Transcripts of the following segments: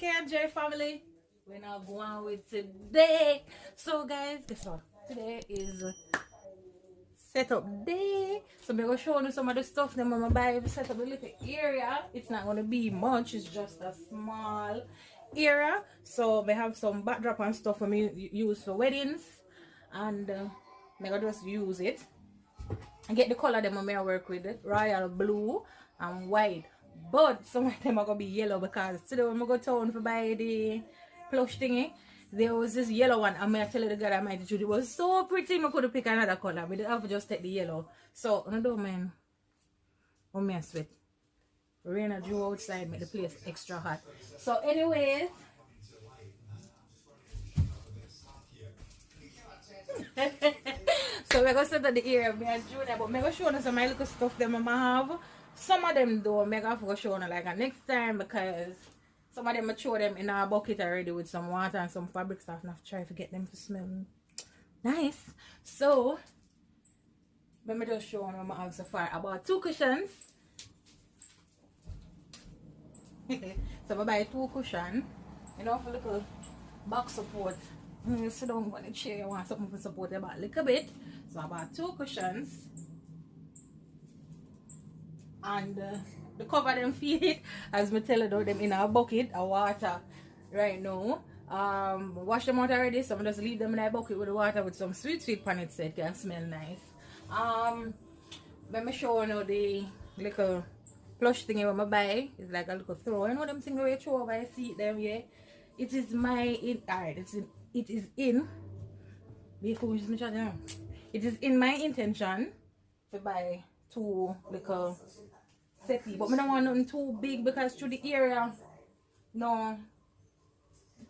KJ family. We're now going with today. So guys, guess what? Today is setup day. So I'm gonna show you some of the stuff that I'm gonna buy to set up the little area. It's not gonna be much, it's just a small area. So I have some backdrop and stuff for me use for weddings, and I'm gonna just use it and get the color them I'm gonna work with it. Royal blue and white. But some of them are gonna be yellow because today when I go town for buy the plush thingy, there was this yellow one. I'm gonna tell you the girl I might do it was so pretty. I could have picked another color, but I have to just take the yellow. So I don't mind. I'm gonna sweat. Rain or dew outside make the place extra hot. So anyways. So we're gonna set up the area me and Junior, but I'm gonna show you some of my little stuff that I have. Some of them though, I'm gonna show you like next time because some of them I show them in a bucket already with some water and some fabric stuff and I've tried to get them to smell nice. So let me just show you what I have so far. I bought 2 cushions. So I buy 2 cushions, you know, for little back support. You sit down on the chair, you want something to support your back a little bit. So I bought 2 cushions. And the cover them feet, as I tell you, them in a bucket of water right now. Wash them out already, so I just leave them in a bucket with the water with some sweet pan it so it can smell nice. Let me show you the little plush thing I'm buy. It's like a little throw. You know them things where you throw over your seat them, yeah? It is alright, it is in my intention to buy 2 little settee, but I don't want nothing too big because through the area no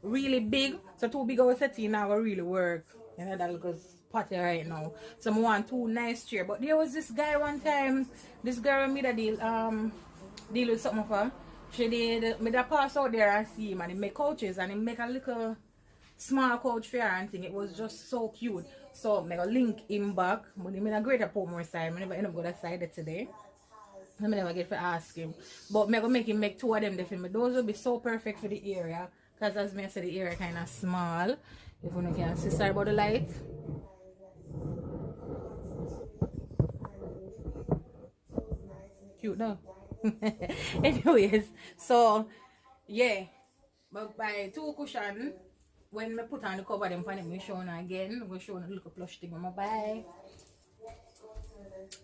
really big, so too big of a settee now will really work, you know, that little potty right now. So I want 2 nice chairs. But there was this guy one time, this girl made a deal with something for her. She did me that pass out there and see him and he make couches and he make a little small couch for her and thing. It was just so cute. So I'm gonna link him back, but I'm in a greater Portmore side. I never end up going side today. I never get to ask him. But I'm gonna make him make 2 of them for me. Those will be so perfect for the area. Because as I said, the area kind of small. If you can see, sorry about the light. Cute though. Anyways, so yeah. But by 2 cushions. When I put on the cover them pan it, we show you again. We'll show you a little plush thing I'm buy.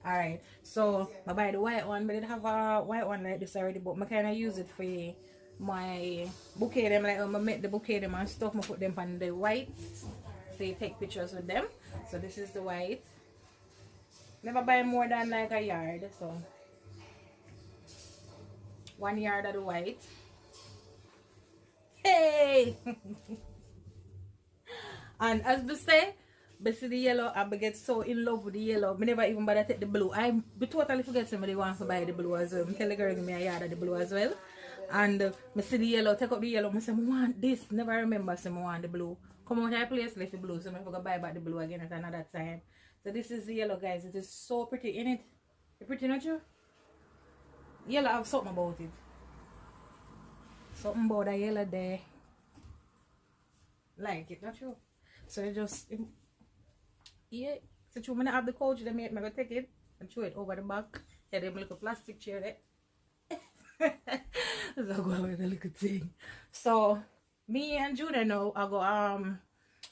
Alright, so I buy the white one, but I didn't have a white one like this already, but I kinda use it for my bouquet them, like I make the bouquet them and stuff, I put them on the white. So you take pictures with them. So this is the white. Never buy more than like a yard, so 1 yard of the white. Hey! And as we say, I see the yellow, I get so in love with the yellow. I never even bother take the blue. I totally forget somebody wants to buy the blue as well. I tell the girl give me a yard of the blue as well. And I see the yellow, take up the yellow, I say, I want this. Never remember say I want the blue. Come out of place, left the blue, so I forgot to buy back the blue again at another time. So this is the yellow, guys. It is so pretty, isn't it? It's pretty, not you? Yellow have something about it. Something about the yellow there. Like it, not true? So I just, yeah. So you have the couch, then I'm gonna take it and throw it over the back. Yeah, them little plastic chair there. So I go with a little thing. So me and Judah now I go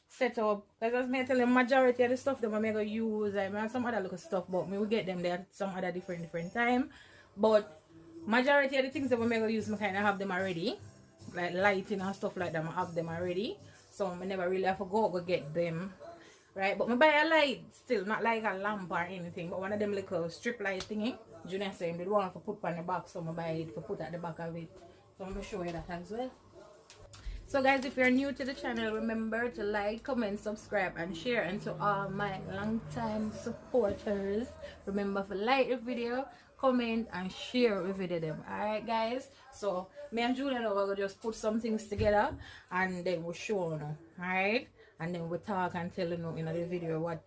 set up, because as I tell them, majority of the stuff that I'm gonna use, I have some other little stuff, but we will get them there some other different time. But majority of the things that I'm gonna use, I kinda have them already. Like lighting and stuff like that, I have them already. So I never really have to go get them. Right? But I buy a light still, not like a lamp or anything, but one of them little strip light thingy. Junior saying they don't want to put on the back, so I buy it to put at the back of it. So I'm gonna show you that as well. So guys, if you're new to the channel, remember to like, comment, subscribe and share. And to all my long time supporters, remember to like the video, comment and share the video them. Alright guys, so me and Julian are going to just put some things together and then we'll show you. Alright, and then we'll talk and tell you in the video what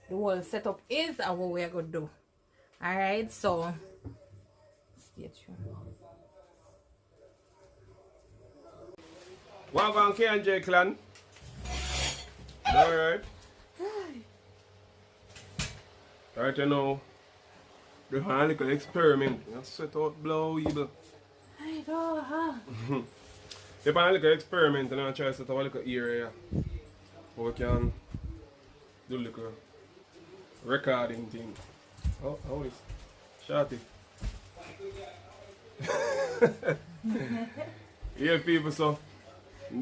the whole setup is and what we're going to do. Alright, so stay tuned. Welcome K&J clan. Alright. Right now, we have a little experiment. You set out blow evil. I don't have. We have a little experiment and I try to set up a little area where we can do a little recording thing. Oh, how is Shorty? Yeah, people, so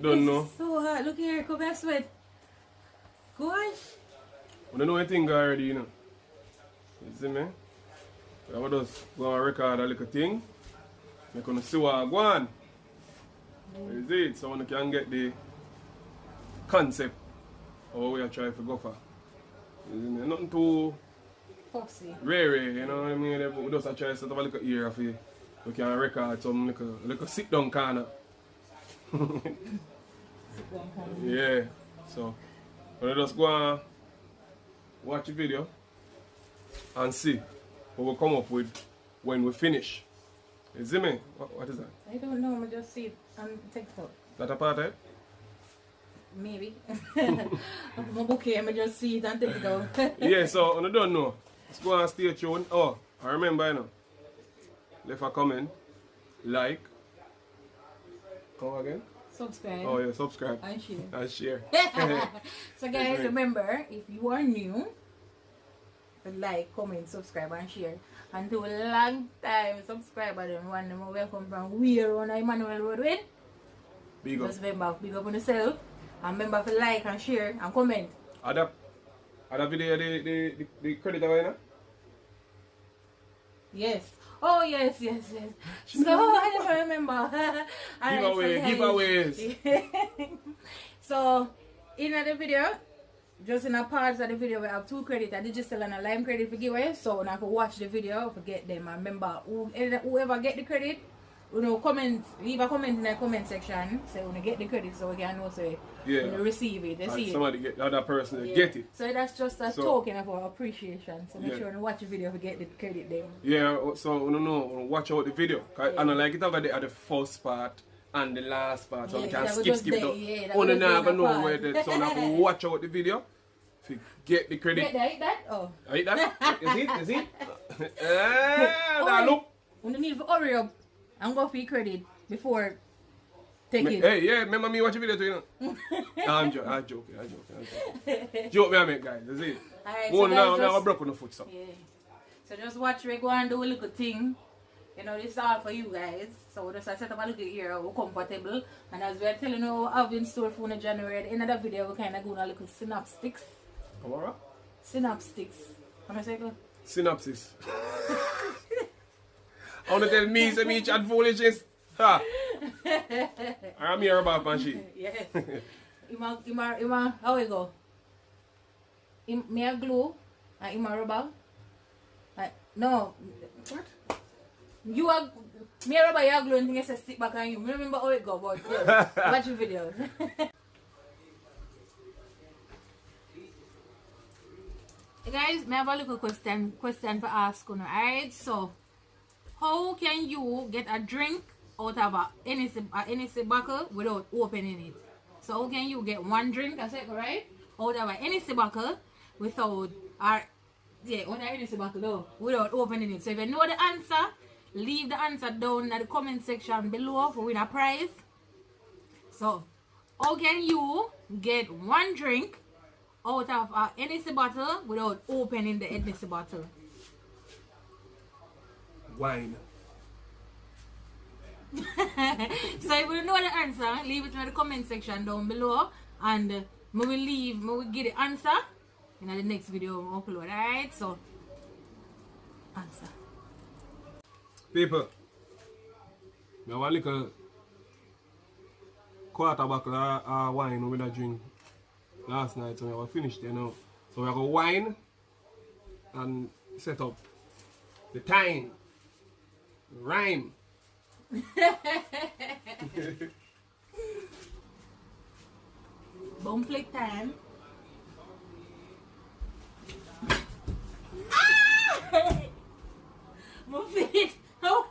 don't know. So hot. Look here, come back sweat. Go on. We don't know anything already, you know. You see me? I will just go and record a little thing. We're going to see what I go on. You see it? So we can get the concept of what we are trying to go for. You see me? Nothing too Foxy. rare, you know what I mean? We just try to set up a little area for you. We can record some little sit down corner. Yeah. So we'll just go and watch the video and see what we'll come up with when we finish. You see me? What is that? I don't know, I just see it on TikTok. That a part of it? Maybe. My bouquet, I just see it on TikTok. Yeah, so I don't know. Let's go and stay tuned. Oh, I remember, you know. Leave a comment, like, come again? Subscribe. Oh yeah, subscribe. And share. And share. So guys, remember, if you are new, like, comment, subscribe and share. And to a long time subscriber them one them welcome from where on Emmanuel Road with. Big up. Just remember, big up on yourself. And remember to like and share and comment. Other video the credit away now? Yes. Oh yes. So I never remember. Giveaways. So in the video, just in a part of the video, we have 2 credits, a digital and a lime credit for giveaway. So when I can watch the video, forget them. And remember, whoever get the credit, you know, leave a comment in the comment section. Say when you get the credit, so we can know say when you receive it. They see somebody get the other person get it. So that's just a token of our appreciation. So make sure you watch the video to get the credit then. Yeah, so watch out the video. And I like it over there at the first part and the last part. So we can skip it. Only now I know where the so I can watch out the video to get the credit. Get that? Oh. Eat that? Is it? Now look. We need to hurry up and go for your credit before take it. Hey, yeah, remember me watch the video too, you know? No, I'm joking. Joke me I make, guys. That's it. Alright, so now I just, broke on the foot, so. Yeah. So just watch me go and do a little thing. You know, this is all for you guys. So we just set up a little area, we're comfortable. And as we're telling you what I've in store for January, at the end of the video, we're kind of going a little synoptics. Alright? Synoptics. What say it? Synopsis. I want to tell me, say me chat foolishness. Ha! I'm here about Panshi. Yes. How we go? Me a glue and him a rubber. No. What? You are me a rubber, you a glue and things stick back on you. I remember how it go, but yeah, watch the video. Guys, I have a little question for ask. Alright, so how can you get a drink out of a NSC bottle without opening it? So how can you get one drink, that's it, right? Out of a NSC bottle without out of NSC bottle though, without opening it. So if you know the answer, leave the answer down in the comment section below for win a prize. So how can you get one drink out of a NSC bottle without opening the NSC bottle? Wine. So if you know the answer, leave it in the comment section down below, and we will give the answer in the next video we upload. Alright, so answer. People, I have a little quarter bottle of wine we drink last night, so we have finished there now. So we have a wine and set up the time. Rhyme. Bone flick time. My feet. So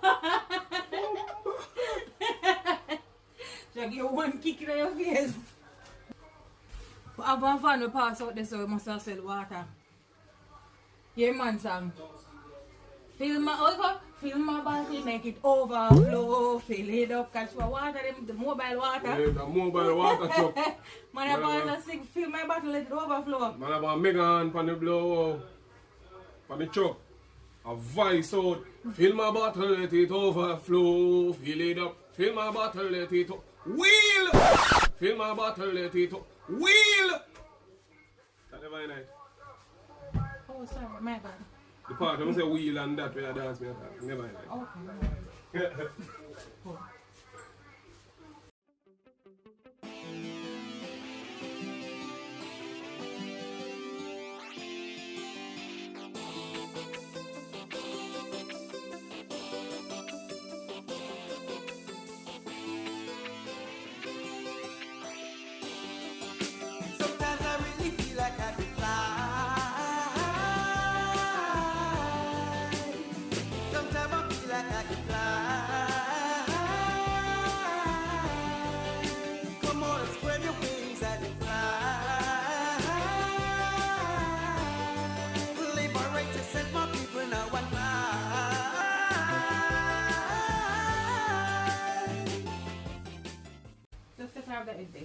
I get one kick in your face. Have one fan we pass out there, so we must have sell water. Yeah, man, song. Fill my bottle, make it overflow. Fill it up, catch my water, the mobile water. Yeah, the mobile water truck. Man, I want to sing, fill my bottle, let it overflow. Man, I want Megan pan the blow, pan the truck. A voice out. Fill my bottle, let it overflow. Fill it up. Fill my bottle, let it wheel. Fill my bottle, let it wheel. That never nice. Oh, sorry, my bad. The part when I say wheel and that, where I dance me at that. Never nice. Okay. Oh. Sometimes I really feel like I could fly. Sometimes I feel like I could fly. Come on and spread your wings and fly. Liberate yourself, my people, now and fly. Just to have that in there.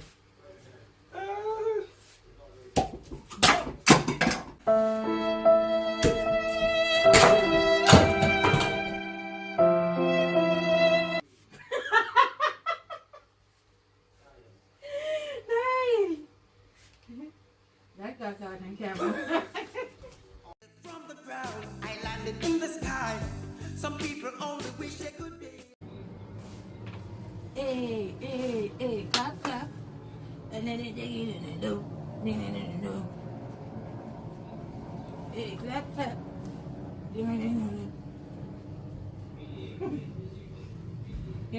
That got out on camera. From the ground, I landed in the sky. Some people only wish they could be. Hey, hey, hey, clap, clap. And then it do. Hey, clap, clap. You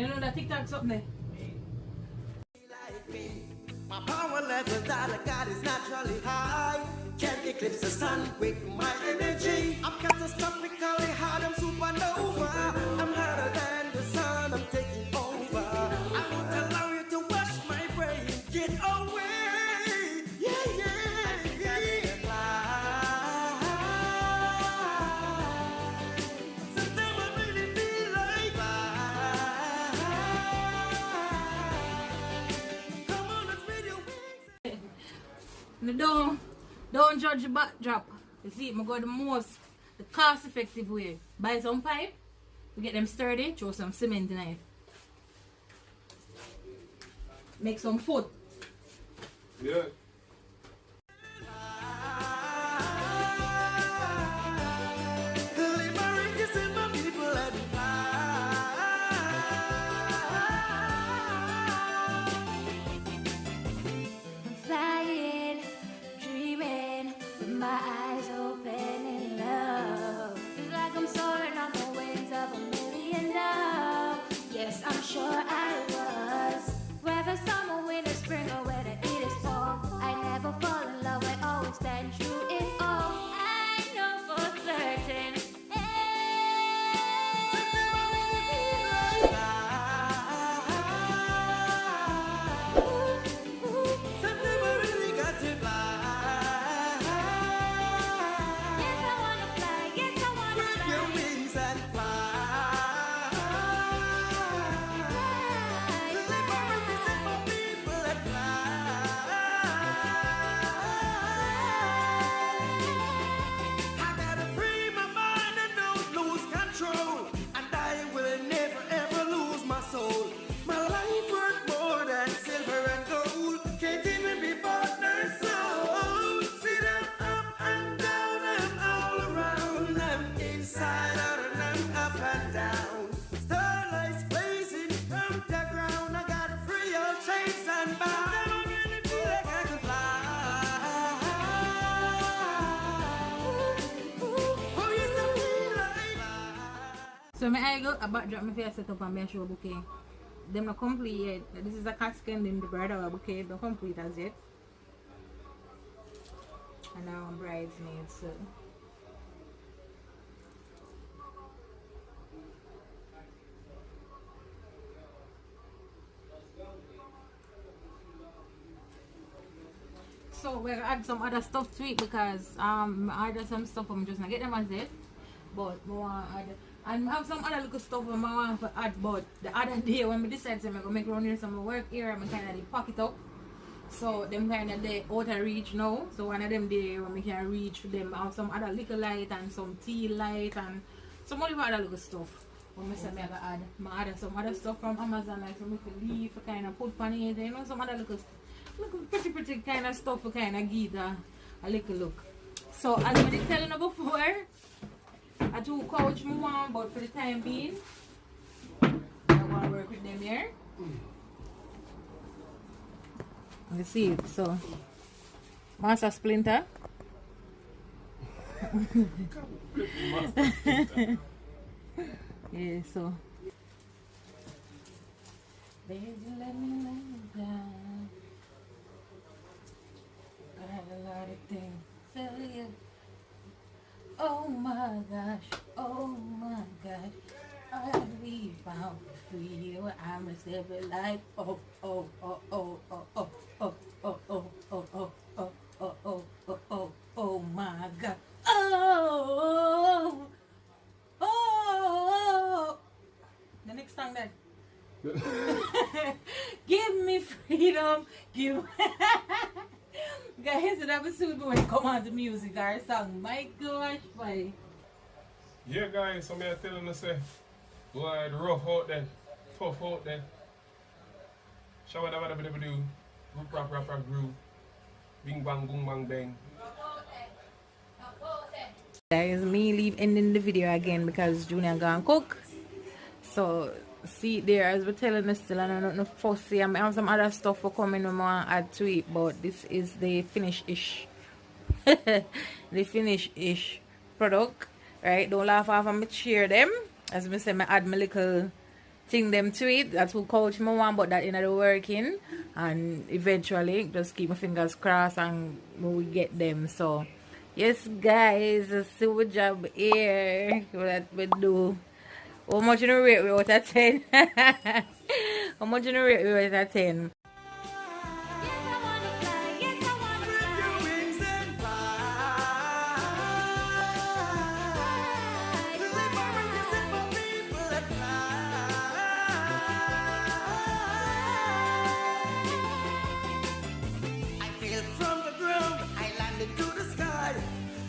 know that TikTok something there? Like me. My power level that I got is naturally high. Can't eclipse the sun with my energy. I'm catastrophically hard, I'm supernova. I'm harder than the sun, I'm taking over. I won't allow you to wash my brain. Get away. Yeah, yeah, yeah. Fly. Sometimes I really feel like fly. Come on, let's spread your wings. No, don't judge the backdrop. You see, I go the cost effective way. Buy some pipe, we get them sturdy, throw some cement in it. Make some foot. Yeah. Liberate yourself, my people, and fly. I'm flying, dreaming, with my eyes open in love. It's like I'm soaring on the wings of a million doves. Yes, I'm sure I was. Whether summer, winter, spring, or whether it is fall, I never fall in love. I always stand true in all. I know for certain. Sometimes I really got to fly. Yes, I wanna fly. Yes, I wanna Spread fly. your wings and fly. Liberate yourself, my people, and fly. I gotta free my mind and don't lose control. And I will never ever lose my soul. My life worth more than silver and gold. Can't even be bought nor sold. See them up and down and all around. I'm inside out and I'm up and down. Starlights blazing from the ground. I gotta free all chains and bound. I really feel like I can fly. Oh, yes, I feel like fly. So I go a backdrop my face set up and I show a bouquet. Them not complete yet. This is a casket in the bride or bouquet, don't complete as yet. And now I'm bridesmaids, so So we're gonna add some other stuff to it because I added some stuff I'm just gonna get them as it. But I want to add and I have some other little stuff I want to add, but the other day when I decided to make around here some work here, I'm kinda pack it up. So them kinda they out of reach now. So one of them day when we can reach for them, I have some other little light and some tea light and some other little stuff. When I say I add, I add some other stuff from Amazon, like some little leaf kind of put on it, you know, some other little pretty kind of stuff for kind of give a little look. So as I was telling you before, I do couch me one, but for the time being, I'm gonna work with them here. You see it, so Master Splinter. Yeah, so baby, let me lay down. I had a lot of things to tell you. Oh my gosh, oh my gosh, I'll be bound for you. I must ever like oh oh oh oh oh oh oh oh oh oh oh oh oh oh oh oh oh my god. Oh oh the next song then. Give me freedom, give guys, that was soon when it come on to music our song. My gosh, boy. Yeah, guys, so I'm telling you, say, boy, the rough out there, tough out there. Show whatever they do, rap, groove, bing bang, boom bang, bang. Guys, me leave ending the video again because Junior gonna cook. So see there as we're telling us still, I don't know fussy. I have some other stuff for coming when I add to it, but this is the finished-ish the finished-ish product. Right? Don't laugh off and cheer them. As I say, I add my little thing them to it. That's what coach me want, but that in the working. And eventually just keep my fingers crossed and we get them. So yes guys, see what job here. What we do. How much you rate we out of 10? How much you rate we out of 10?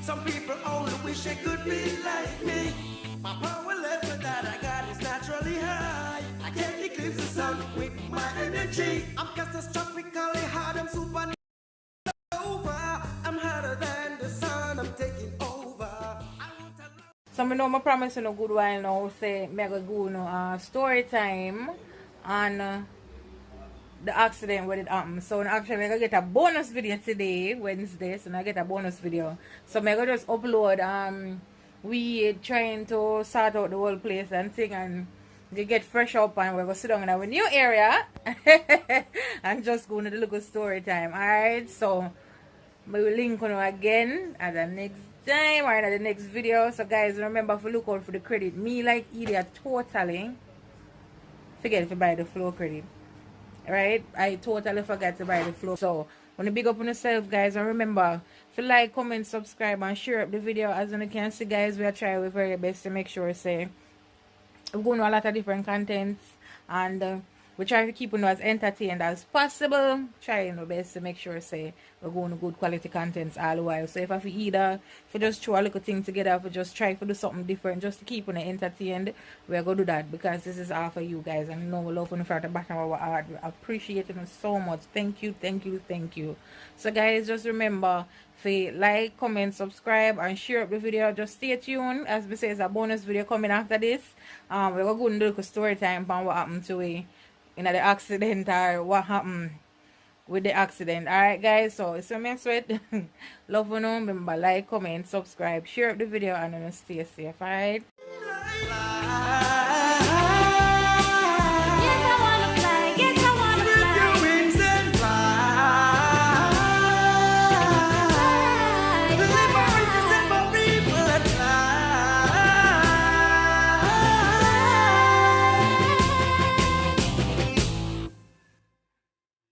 Some people only wish they could be like me. My power level that I got is naturally high. I can eclipse the sun with my energy. I'm catastrophically hard, I'm supernova. I'm harder than the sun, I'm taking over. So I know my promise in a good while now, say me go go no story time on the accident when it happened. So actually I get a bonus video today, Wednesday, so I get a bonus video. So I go just upload we trying to sort out the whole place and thing and get fresh up and we're gonna sit down in our new area and just go into the local story time. Alright, so we will link on again at the next time or at the next video. So guys, remember to look out for the credit. Me like idiot totally forget to buy the flow credit. Right, I totally forgot to buy the flow. So when you big up on yourself guys, and remember if you like, comment, subscribe and share up the video. As you can see guys, we are trying our very best to make sure say we're going to a lot of different contents and we try to keep you as entertained as possible, trying our best to make sure say we're going to good quality contents all the while. So if I either if we just throw a little thing together, if we just try to do something different just to keep you entertained, we're going to do that because this is all for you guys and I know we love you from the bottom of our heart. We appreciate you so much. Thank you. So guys, just remember to like, comment, subscribe and share up the video. Just stay tuned. As we say, it's a bonus video coming after this. We're going to do a story time on what happened to we in the accident or what happened with the accident. Alright guys, so it's a mess with love you know. Remember like, comment, subscribe, share up the video and stay safe. Alright.